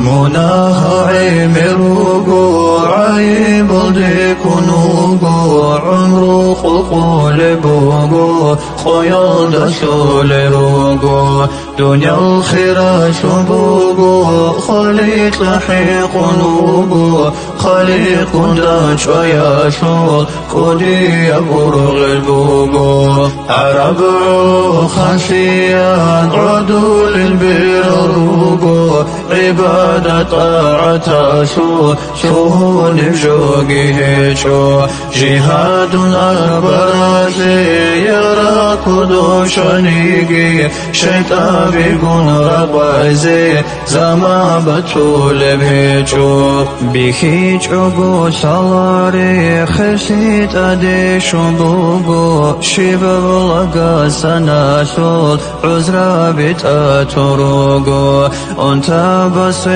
مناها عمروقو عيب ديكونوقو عمرو خلقول بوقو خيال دسول روقو دنيا الخير شبوقو خليق لحيق نوقو خليق داش وياشول خدي أبرغ البوقو عرب خشيان عدول البر روقو عبادة طاعة شهون بجوقه شو جهاد البرازي يرى كدوش نيجي شيطان بيكون رقوازي زما بطول بهيجو بهيج عقو سالاري خسيت أدي شبوبو شباب لقى سناسول عذرا بتأتروقو انت بس